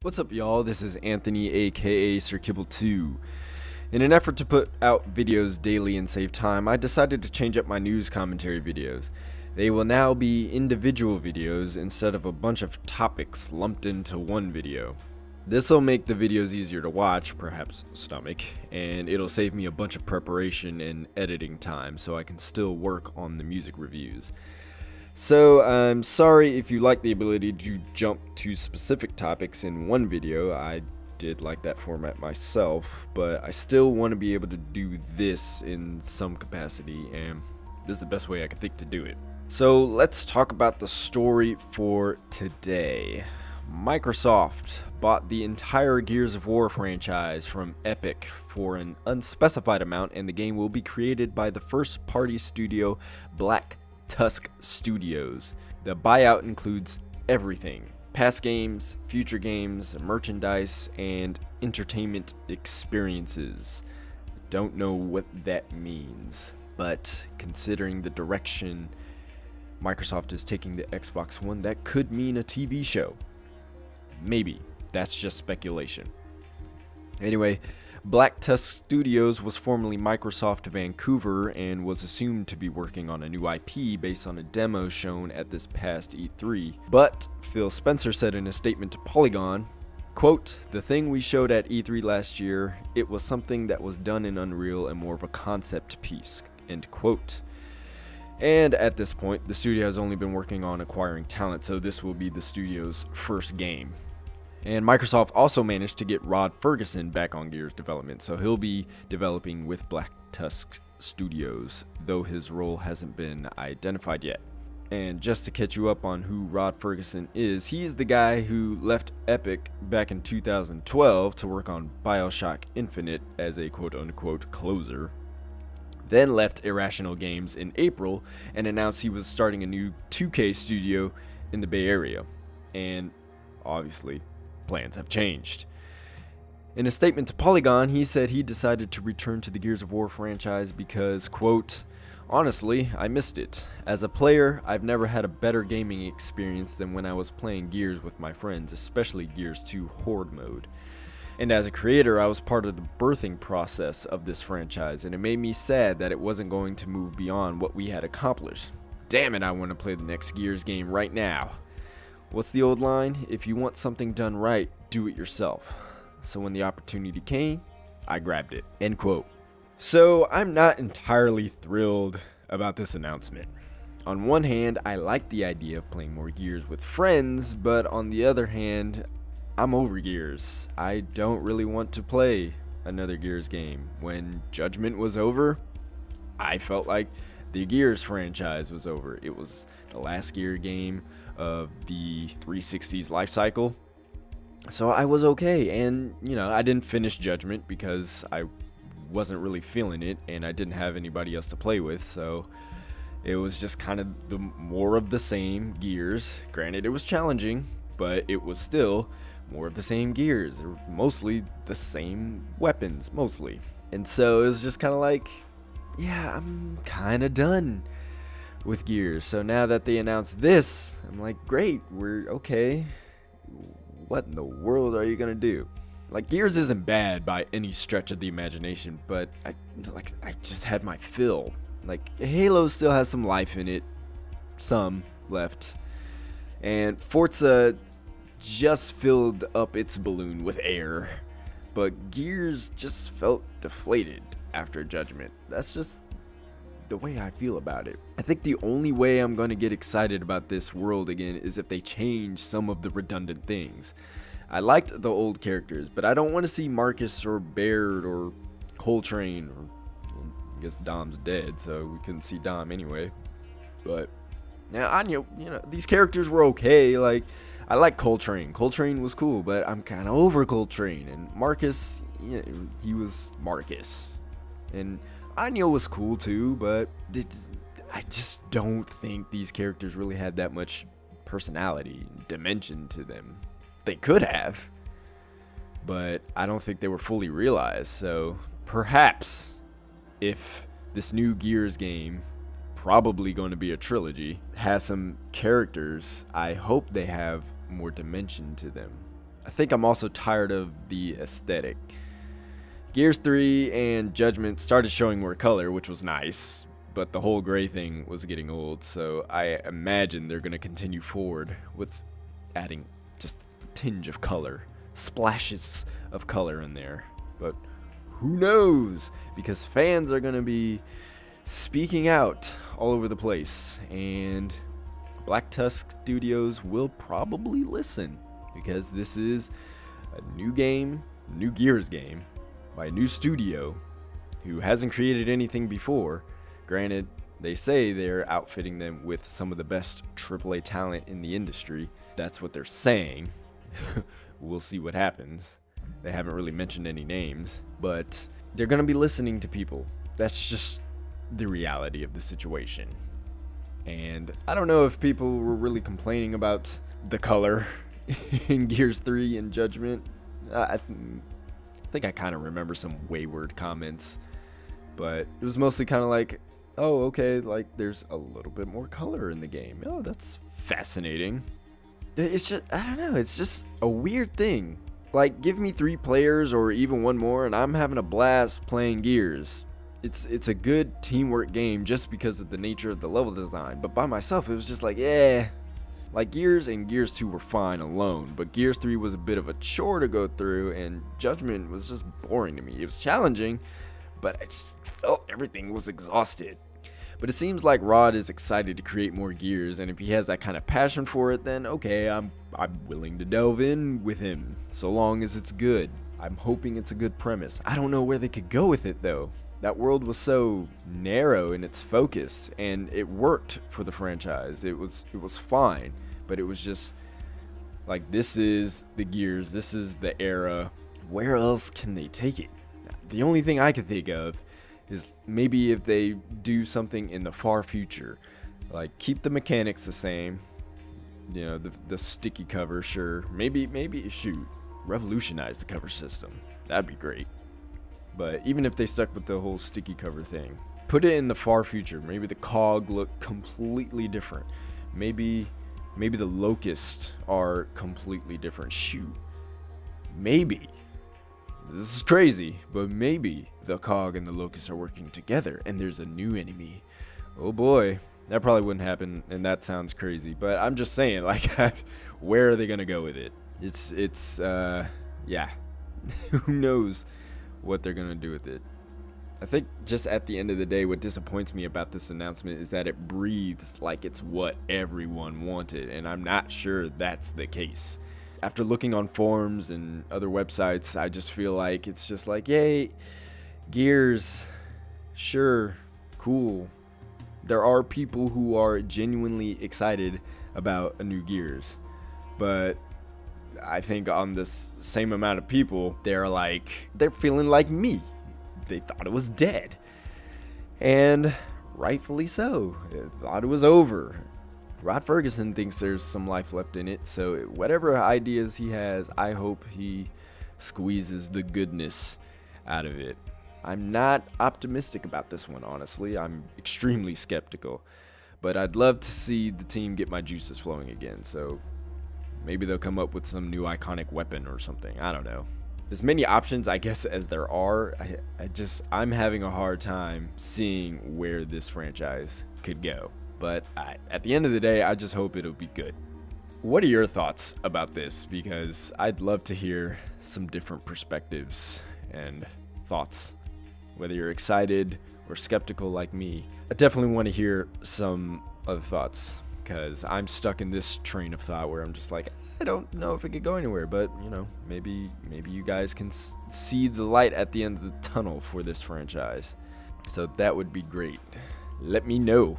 What's up, y'all? This is Anthony, aka SirKibble2. In an effort to put out videos daily and save time, I decided to change up my news commentary videos. They will now be individual videos instead of a bunch of topics lumped into one video. This will make the videos easier to watch, perhaps stomach, and it'll save me a bunch of preparation and editing time so I can still work on the music reviews. So, I'm sorry if you like the ability to jump to specific topics in one video. I did like that format myself, but I still want to be able to do this in some capacity, and this is the best way I can think to do it. So, let's talk about the story for today. Microsoft bought the entire Gears of War franchise from Epic for an unspecified amount, and the game will be created by the first-party studio Black Tusk Studios. The buyout includes everything: past games, future games, merchandise, and entertainment experiences. Don't know what that means, but considering the direction Microsoft is taking the Xbox One, that could mean a TV show. Maybe. That's just speculation. Anyway, Black Tusk Studios was formerly Microsoft Vancouver and was assumed to be working on a new IP based on a demo shown at this past E3. But Phil Spencer said in a statement to Polygon, quote, "The thing we showed at E3 last year, it was something that was done in Unreal and more of a concept piece," end quote. And at this point, the studio has only been working on acquiring talent, so this will be the studio's first game. And Microsoft also managed to get Rod Ferguson back on Gears development, so he'll be developing with Black Tusk Studios, though his role hasn't been identified yet. And just to catch you up on who Rod Ferguson is, he's the guy who left Epic back in 2012 to work on BioShock Infinite as a quote-unquote closer, then left Irrational Games in April and announced he was starting a new 2K studio in the Bay Area. And obviously, plans have changed. In a statement to Polygon, he said he decided to return to the Gears of War franchise because, quote, "Honestly, I missed it. As a player, I've never had a better gaming experience than when I was playing Gears with my friends, especially Gears 2 Horde mode. And as a creator, I was part of the birthing process of this franchise, and it made me sad that it wasn't going to move beyond what we had accomplished. Damn it, I want to play the next Gears game right now. What's the old line? If you want something done right, do it yourself. So when the opportunity came, I grabbed it," end quote. So I'm not entirely thrilled about this announcement. On one hand, I like the idea of playing more Gears with friends, but on the other hand, I'm over Gears. I don't really want to play another Gears game. When Judgment was over, I felt like the Gears franchise was over. It was the last Gear game of the 360's life cycle, so I was okay. And you know, I didn't finish Judgment because I wasn't really feeling it and I didn't have anybody else to play with, so it was just kind of the more of the same Gears. Granted, it was challenging, but it was still more of the same Gears. They were mostly the same weapons, mostly. And so it was just kind of like, yeah, I'm kind of done with Gears. So now that they announced this, I'm like, great, we're okay. What in the world are you gonna do? Like, Gears isn't bad by any stretch of the imagination, but I just had my fill. Like, Halo still has some life in it, some left, and Forza just filled up its balloon with air, but Gears just felt deflated after Judgment. That's just the way I feel about it. I think the only way I'm going to get excited about this world again is if they change some of the redundant things. I liked the old characters, but I don't want to see Marcus or Baird or Coltrane, or I guess Dom's dead, so we couldn't see Dom anyway. But now Anya, you know, these characters were okay. Like, I like Coltrane. Coltrane was cool, but I'm kind of over Coltrane. And Marcus, you know, he was Marcus. And Anya was cool too, but I just don't think these characters really had that much personality, dimension to them. They could have, but I don't think they were fully realized. So perhaps if this new Gears game, probably going to be a trilogy, has some characters, I hope they have more dimension to them. I think I'm also tired of the aesthetic. Gears 3 and Judgment started showing more color, which was nice, but the whole gray thing was getting old, so I imagine they're going to continue forward with adding just a tinge of color, splashes of color in there. But who knows, because fans are going to be speaking out all over the place, and Black Tusk Studios will probably listen, because this is a new game, new Gears game, by a new studio who hasn't created anything before. Granted, they say they're outfitting them with some of the best AAA talent in the industry. That's what they're saying. We'll see what happens. They haven't really mentioned any names, but they're going to be listening to people. That's just the reality of the situation. And I don't know if people were really complaining about the color in Gears 3 and Judgment. I think I kind of remember some wayward comments, but it was mostly kind of like, oh, okay, like there's a little bit more color in the game. Oh, that's fascinating. It's just, I don't know, it's just a weird thing. Like, give me 3 players or even 1 more and I'm having a blast playing Gears. It's a good teamwork game just because of the nature of the level design, but by myself it was just like, yeah. Like, Gears and Gears 2 were fine alone, but Gears 3 was a bit of a chore to go through, and Judgment was just boring to me. It was challenging, but I just felt everything was exhausted. But it seems like Rod is excited to create more Gears, and if he has that kind of passion for it, then okay, I'm willing to delve in with him, so long as it's good. I'm hoping it's a good premise. I don't know where they could go with it, though. That world was so narrow in its focus, and it worked for the franchise. It was fine, but it was just like, this is the Gears, this is the era. Where else can they take it? The only thing I could think of is maybe if they do something in the far future, like keep the mechanics the same, you know, the sticky cover, sure. Maybe shoot, revolutionize the cover system. That'd be great. But even if they stuck with the whole sticky cover thing, put it in the far future. Maybe the cog look completely different. Maybe the locusts are completely different. Shoot. Maybe. This is crazy, but maybe the cog and the locusts are working together and there's a new enemy. Oh boy. That probably wouldn't happen, and that sounds crazy. But I'm just saying, like, where are they going to go with it? It's yeah. Who knows what they're gonna do with it. I think just at the end of the day, what disappoints me about this announcement is that it breathes like it's what everyone wanted, and I'm not sure that's the case. After looking on forums and other websites, I just feel like it's just like, yay, Gears, sure, cool. There are people who are genuinely excited about a new Gears, but I think on this same amount of people, they're feeling like me. They thought it was dead. And rightfully so. They thought it was over. Rod Ferguson thinks there's some life left in it, so whatever ideas he has, I hope he squeezes the goodness out of it. I'm not optimistic about this one, honestly. I'm extremely skeptical. But I'd love to see the team get my juices flowing again, so maybe they'll come up with some new iconic weapon or something. I don't know. As many options, I guess, as there are, I'm having a hard time seeing where this franchise could go. But at the end of the day, I just hope it'll be good. What are your thoughts about this? Because I'd love to hear some different perspectives and thoughts. Whether you're excited or skeptical like me, I definitely want to hear some other thoughts. Because I'm stuck in this train of thought where I'm just like, I don't know if it could go anywhere, but you know, maybe you guys can see the light at the end of the tunnel for this franchise. So that would be great. Let me know.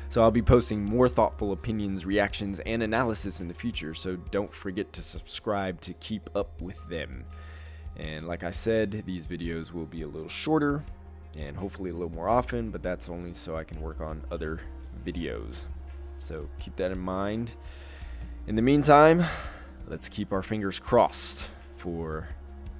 So I'll be posting more thoughtful opinions, reactions, and analysis in the future, so don't forget to subscribe to keep up with them. And like I said, these videos will be a little shorter and hopefully a little more often, but that's only so I can work on other videos. So keep that in mind. In the meantime, let's keep our fingers crossed for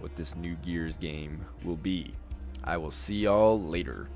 what this new Gears game will be. I will see y'all later.